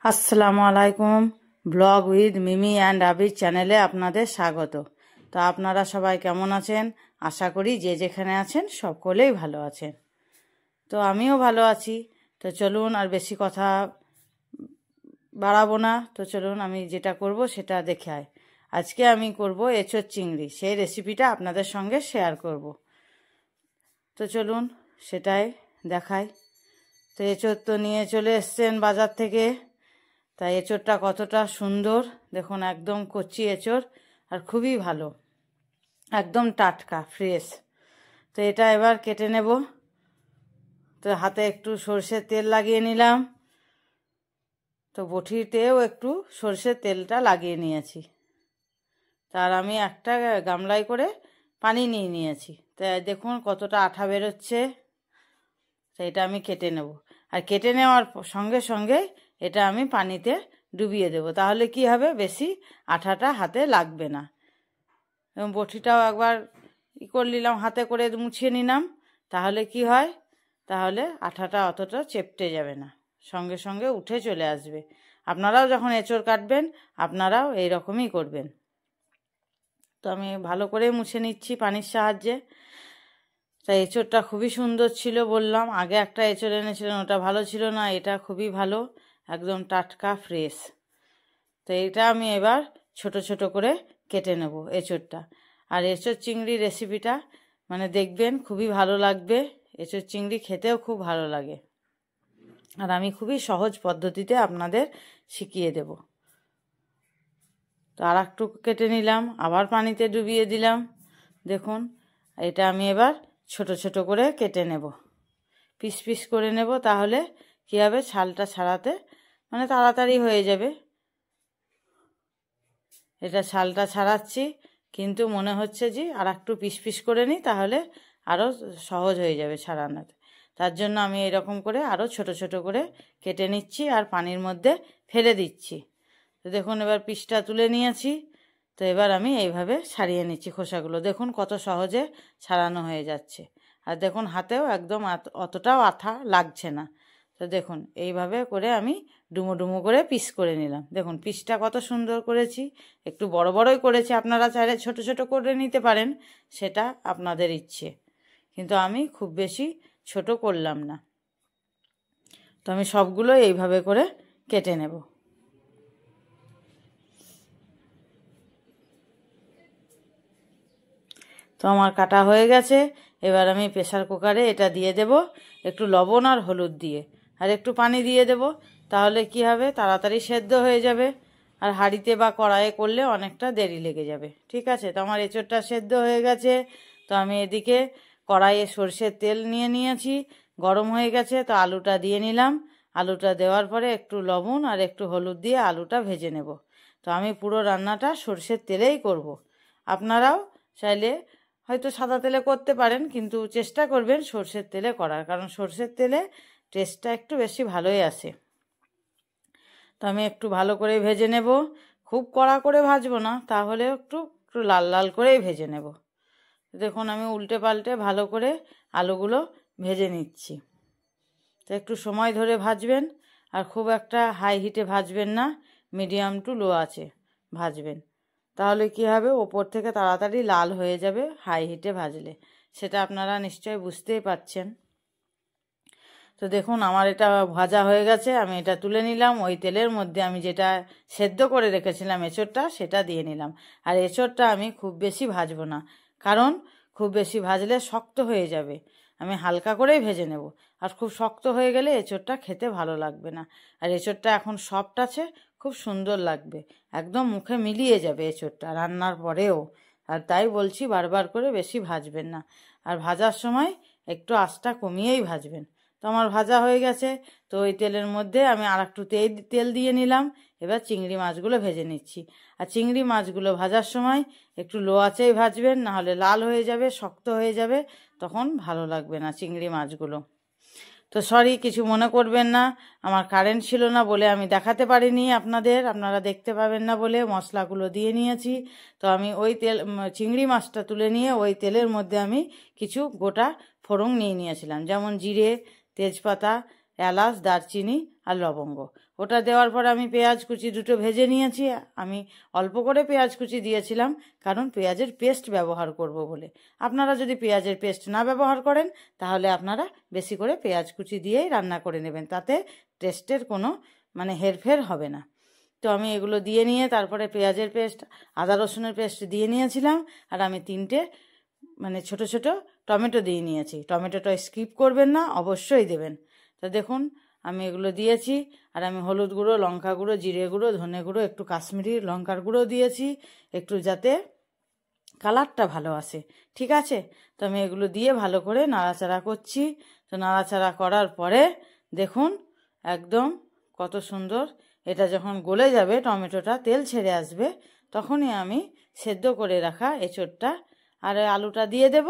আসসালামু আলাইকুম। Blog with Mimi and আবির চ্যানেলে আপনাদের স্বাগত। তো আপনারা সবাই কেমন আছেন? আশা করি যে যেখানে আছেন সকলেই ভালো আছেন। তো আমিও ভালো আছি। তো চলুন আর বেশি কথা বাড়াবো না। তো চলুন আমি যেটা করব সেটা দেখাই। আজকে আমি করব এঁচোড় চিংড়ি, সেই রেসিপিটা আপনাদের সঙ্গে শেয়ার করব। তো চলুন সেটাই দেখাই। তো এঁচোড় তো নিয়ে চলে এসছেন বাজার থেকে। তাই এঁচোড়টা কতটা সুন্দর দেখুন, একদম কচি এঁচোড় আর খুবই ভালো, একদম টাটকা ফ্রেশ। তো এটা এবার কেটে নেব। তো হাতে একটু সরষের তেল লাগিয়ে নিলাম। তো বটিতেও একটু সরষের তেলটা লাগিয়ে নিয়েছি। তার আমি একটা গামলায় করে পানি নিয়ে নিয়েছি। তাই দেখুন কতটা আঠা বেরোচ্ছে। তো এটা আমি কেটে নেব। আর কেটে নেওয়ার সঙ্গে সঙ্গে এটা আমি পানিতে ডুবিয়ে দেব, তাহলে কি হবে, বেশি আঠাটা হাতে লাগবে না। এবং বটিটাও একবার করে নিলাম, হাতে করে মুছিয়ে নিলাম, তাহলে কি হয়, তাহলে আঠাটা অতটা চেপটে যাবে না, সঙ্গে সঙ্গে উঠে চলে আসবে। আপনারাও যখন এঁচোড় কাটবেন আপনারাও এইরকমই করবেন। তো আমি ভালো করে মুছে নিচ্ছি পানির সাহায্যে। তাই এঁচোড়টা খুবই সুন্দর ছিল, বললাম আগে একটা এঁচোড় এনেছিলেন, ওটা ভালো ছিল না, এটা খুবই ভালো, একদম টাটকা ফ্রেশ। তো এটা আমি এবার ছোট ছোট করে কেটে নেব এঁচোড়টা। আর এঁচোড় চিংড়ি রেসিপিটা দেখবেন খুবই ভালো লাগবে। এঁচোড় চিংড়ি খেতেও খুব ভালো লাগে, আর আমি খুবই সহজ পদ্ধতিতে আপনাদের শিখিয়ে দেব। তো আর একটু কেটে নিলাম, আবার পানিতে ডুবিয়ে দিলাম। দেখুন এটা আমি এবার ছোট ছোট করে কেটে নেব, পিস পিস করে নেব, তাহলে কী হবে, ছালটা ছাড়াতে তাড়াতাড়ি হয়ে যাবে। এটা ছালটা ছাড়াচ্ছি, কিন্তু মনে হচ্ছে যে আর একটু পিস পিস করে নিই, তাহলে আরও সহজ হয়ে যাবে ছাড়ানোতে। তার জন্য আমি এরকম করে আরও ছোট ছোট করে কেটে নিচ্ছি আর পানির মধ্যে ফেলে দিচ্ছি। তো দেখুন এবার পিসটা তুলে নিয়েছি। তো এবার আমি এইভাবে ছাড়িয়ে নিচ্ছি খোসাগুলো। দেখুন কত সহজে ছাড়ানো হয়ে যাচ্ছে, আর দেখুন হাতেও একদম অতটাও আঠা লাগছে না। তো দেখুন এইভাবে করে আমি ডুমো ডুমো করে পিস করে নিলাম। দেখুন পিসটা কত সুন্দর করেছি, একটু বড় বড়ই করেছি, আপনারা চাইলে ছোট ছোট করে নিতে পারেন, সেটা আপনাদের ইচ্ছে, কিন্তু আমি খুব বেশি ছোট করলাম না। তো আমি সবগুলো এইভাবে করে কেটে নেব। তো আমার কাটা হয়ে গেছে। এবার আমি প্রেসার কুকারে এটা দিয়ে দেব, একটু লবণ আর হলুদ দিয়ে, আর একটু পানি দিয়ে দেব, তাহলে কি হবে, তাড়াতাড়ি সেদ্ধ হয়ে যাবে। আর হাঁড়িতে বা কড়াইয়ে করলে অনেকটা দেরি লেগে যাবে। ঠিক আছে, তো আমার এঁচোড়টা সেদ্ধ হয়ে গেছে। তো আমি এদিকে কড়াইয়ে সরষের তেল নিয়ে নিয়েছি, গরম হয়ে গেছে। তো আলুটা দিয়ে নিলাম। আলুটা দেওয়ার পরে একটু লবণ আর একটু হলুদ দিয়ে আলুটা ভেজে নেব। তো আমি পুরো রান্নাটা সরষের তেলেই করব। আপনারাও চাইলে হয়তো সাদা তেলে করতে পারেন, কিন্তু চেষ্টা করবেন সরষের তেলে করার, কারণ সরষের তেলে টেস্টটা একটু বেশি ভালোই আসে। তো আমি একটু ভালো করে ভেজে নেব, খুব কড়া করে ভাজবো না, তাহলে একটু একটু লাল লাল করেই ভেজে নেব। দেখুন আমি উল্টে পাল্টে ভালো করে আলুগুলো ভেজে নিচ্ছি। তো একটু সময় ধরে ভাজবেন, আর খুব একটা হাই হিটে ভাজবেন না, মিডিয়াম টু লো আছে ভাজবেন, তাহলে কি হবে, ওপর থেকে তাড়াতাড়ি লাল হয়ে যাবে হাই হিটে ভাজলে। সেটা আপনারা নিশ্চয়ই বুঝতেই পারছেন। তো দেখুন আমার এটা ভাজা হয়ে গেছে, আমি এটা তুলে নিলাম। ওই তেলের মধ্যে আমি যেটা সেদ্ধ করে রেখেছিলাম এঁচোড়টা, সেটা দিয়ে নিলাম। আর এঁচোড়টা আমি খুব বেশি ভাজবো না, কারণ খুব বেশি ভাজলে শক্ত হয়ে যাবে। আমি হালকা করেই ভেজে নেব, আর খুব শক্ত হয়ে গেলে এঁচোড়টা খেতে ভালো লাগবে না। আর এঁচোড়টা এখন সফট আছে, খুব সুন্দর লাগবে, একদম মুখে মিলিয়ে যাবে এঁচোড়টা রান্নার পরেও। আর তাই বলছি বারবার করে বেশি ভাজবেন না, আর ভাজার সময় একটু আঁচটা কমিয়েই ভাজবেন। তো আমার ভাজা হয়ে গেছে। তো ওই তেলের মধ্যে আমি আর একটু তেল দিয়ে নিলাম। এবার চিংড়ি মাছগুলো ভেজে নিচ্ছি। আর চিংড়ি মাছগুলো ভাজার সময় একটু লো আঁচেই ভাজবেন, নাহলে লাল হয়ে যাবে, শক্ত হয়ে যাবে, তখন ভালো লাগবে না চিংড়ি মাছগুলো। তো সরি, কিছু মনে করবেন না, আমার কারেন্ট ছিল না বলে আমি দেখাতে পারিনি আপনারা দেখতে পাবেন না বলে মশলাগুলো দিয়ে নিয়েছি। তো আমি ওই চিংড়ি মাছটা তুলে নিয়ে ওই তেলের মধ্যে আমি কিছু গোটা ফোড়ন নিয়ে নিয়েছিলাম, যেমন জিরে, তেজপাতা, এলাচ, দারচিনি আর লবঙ্গ। ওটা দেওয়ার পর আমি পেঁয়াজ কুচি দুটো ভেজে নিয়েছি। আমি অল্প করে পেঁয়াজ কুচি দিয়েছিলাম, কারণ পেঁয়াজের পেস্ট ব্যবহার করব বলে। আপনারা যদি পেঁয়াজের পেস্ট না ব্যবহার করেন তাহলে আপনারা বেশি করে পেঁয়াজ কুচি দিয়েই রান্না করে নেবেন, তাতে টেস্টের কোনো হেরফের হবে না। তো আমি এগুলো দিয়ে নিয়ে তারপরে পেঁয়াজের পেস্ট, আদা রসুনের পেস্ট দিয়ে নিয়েছিলাম। আর আমি 3টে ছোট ছোট টমেটো দিয়ে নিয়েছি। টমেটোটা স্কিপ করবেন না, অবশ্যই দেবেন। তো দেখুন আমি এগুলো দিয়েছি। আর আমি হলুদ গুঁড়ো, লঙ্কা গুঁড়ো, জিরে গুঁড়ো, ধনে গুঁড়ো, একটু কাশ্মীরি লঙ্কার গুঁড়ো দিয়েছি, একটু যাতে কালারটা ভালো আসে। ঠিক আছে, তো আমি এগুলো দিয়ে ভালো করে নাড়াচাড়া করছি। তো নাড়াচাড়া করার পরে দেখুন একদম কত সুন্দর, এটা যখন গলে যাবে, টমেটোটা তেল ছেড়ে আসবে, তখনই আমি সেদ্ধ করে রাখা এঁচোড়টা আর আলুটা দিয়ে দেব।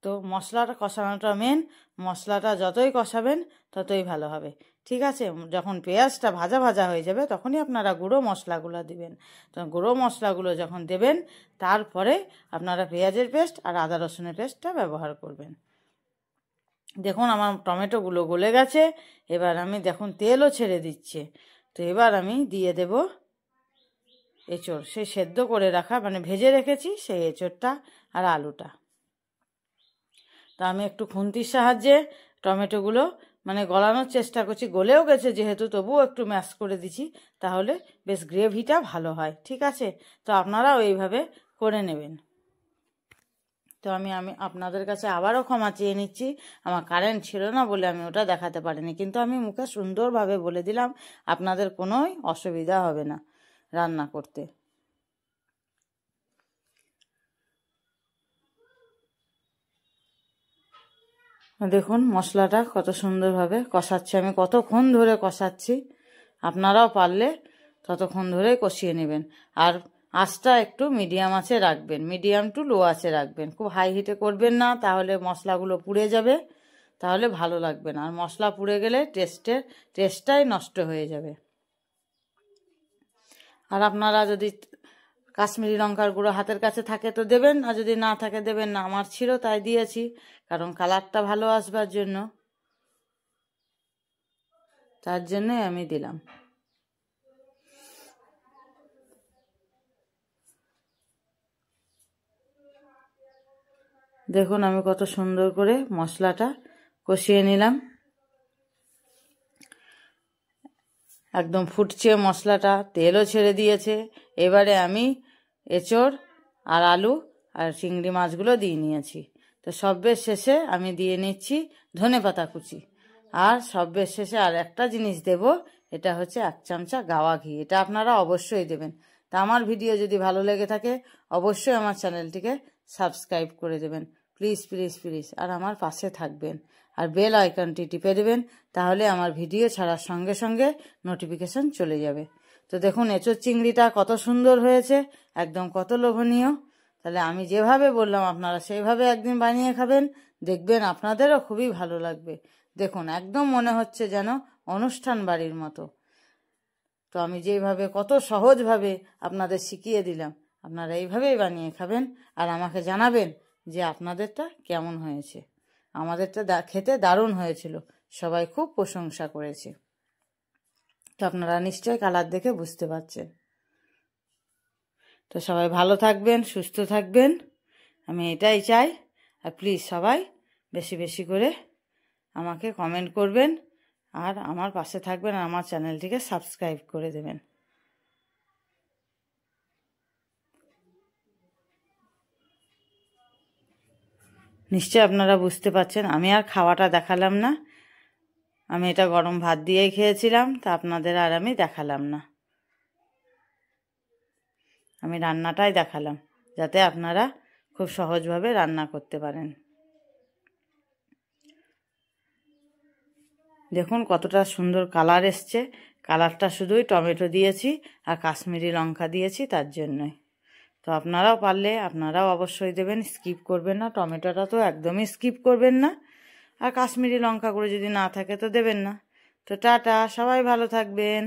তো মশলাটা কষানোটা মেন, মশলাটা যতই কষাবেন ততই ভালো হবে। ঠিক আছে, যখন পেঁয়াজটা ভাজা ভাজা হয়ে যাবে তখনই আপনারা গুঁড়ো মশলাগুলো দিবেন। তো গুঁড়ো মশলাগুলো যখন দেবেন তারপরে আপনারা পেঁয়াজের পেস্ট আর আদা রসুনের পেস্টটা ব্যবহার করবেন। দেখুন আমার টমেটোগুলো গলে গেছে। এবার আমি দেখুন তেলও ছেড়ে দিচ্ছে। তো এবার আমি দিয়ে দেব এঁচোড়, সেই সেদ্ধ করে রাখা ভেজে রেখেছি সেই এঁচোড়টা আর আলুটা। তা আমি একটু খুন্তির সাহায্যে টমেটোগুলো গলানোর চেষ্টা করছি। গলেও গেছে যেহেতু, তবুও একটু ম্যাশ করে দিচ্ছি, তাহলে বেশ গ্রেভিটা ভালো হয়। ঠিক আছে, তো আপনারাও এইভাবে করে নেবেন। তো আমি আপনাদের কাছে আবারও ক্ষমা চেয়ে নিচ্ছি, আমার কারেন্ট ছিল না বলে আমি ওটা দেখাতে পারিনি, কিন্তু আমি মুখে সুন্দরভাবে বলে দিলাম, আপনাদের কোনোই অসুবিধা হবে না রান্না করতে। দেখুন মশলাটা কত সুন্দরভাবে কষাচ্ছি, আমি কতক্ষণ ধরে কষাচ্ছি। আপনারাও পারলে ততক্ষণ ধরে কষিয়ে নেবেন। আর আঁচটা একটু মিডিয়াম আঁচে রাখবেন, মিডিয়াম টু লো আঁচে রাখবেন, খুব হাই হিটে করবেন না, তাহলে মশলাগুলো পুড়ে যাবে, তাহলে ভালো লাগবে না। আর মশলা পুড়ে গেলে টেস্টটাই নষ্ট হয়ে যাবে। আর আপনারা যদি কাশ্মীরি লঙ্কার গুঁড়ো হাতের কাছে থাকে তো দেবেন, আর যদি না থাকে দেবেন না। আমার ছিল তাই দিয়েছি, কারণ কালারটা ভালো আসবার জন্য, তার জন্যই আমি দিলাম। দেখুন আমি কত সুন্দর করে মশলাটা কষিয়ে নিলাম। একদম ফুটছে মশলাটা, তেলও ছেড়ে দিয়েছে। এবারে আমি এঁচোড় আর আলু আর চিংড়ি মাছগুলো দিয়ে নিয়েছি। তো সবের শেষে আমি দিয়ে নিচ্ছি ধনেপাতা কুচি। আর সবের শেষে আর একটা জিনিস দেব, এটা হচ্ছে 1 চামচা গাওয়া ঘি। এটা আপনারা অবশ্যই দেবেন। তা আমার ভিডিও যদি ভালো লেগে থাকে অবশ্যই আমার চ্যানেলটিকে সাবস্ক্রাইব করে দেবেন, প্লিজ প্লিজ প্লিজ। আর আমার পাশে থাকবেন, আর বেল আইকনটি টিপে দেবেন, তাহলে আমার ভিডিও ছাড়ার সঙ্গে সঙ্গে নোটিফিকেশন চলে যাবে। তো দেখুন এঁচোড় চিংড়িটা কত সুন্দর হয়েছে, একদম কত লোভনীয়। তাহলে আমি যেভাবে বললাম আপনারা সেইভাবে একদিন বানিয়ে খাবেন, দেখবেন আপনাদেরও খুবই ভালো লাগবে। দেখুন একদম মনে হচ্ছে যেন অনুষ্ঠান বাড়ির মতো। তো আমি যেভাবে কত সহজভাবে আপনাদের শিখিয়ে দিলাম, আপনারা এইভাবেই বানিয়ে খাবেন, আর আমাকে জানাবেন যে আপনাদেরটা কেমন হয়েছে। আমাদেরটা খেতে দারুণ হয়েছিল, সবাই খুব প্রশংসা করেছে। তো আপনারা নিশ্চয়ই কালার দেখে বুঝতে পারছেন। তো সবাই ভালো থাকবেন, সুস্থ থাকবেন, আমি এটাই চাই। আর প্লিজ সবাই বেশি বেশি করে আমাকে কমেন্ট করবেন, আর আমার পাশে থাকবেন, আর আমার চ্যানেলটিকে সাবস্ক্রাইব করে দেবেন। নিশ্চয় আপনারা বুঝতে পারছেন। আমি আর খাওয়াটা দেখালাম না, আমি এটা গরম ভাত দিয়েই খেয়েছিলাম, তা আপনাদের আর আমি দেখালাম না। আমি রান্নাটাই দেখালাম, যাতে আপনারা খুব সহজভাবে রান্না করতে পারেন। দেখুন কতটা সুন্দর কালার এসছে। কালারটা শুধুই টমেটো দিয়েছি আর কাশ্মীরি লঙ্কা দিয়েছি তার জন্যই। তো আপনারাও পারলে আপনারাও অবশ্যই দেবেন, স্কিপ করবেন না। টমেটোটা তো একদমই স্কিপ করবেন না, আর কাশ্মীরি লঙ্কা গুঁড়ো যদি না থাকে তো দেবেন না। তো টাটা, সবাই ভালো থাকবেন।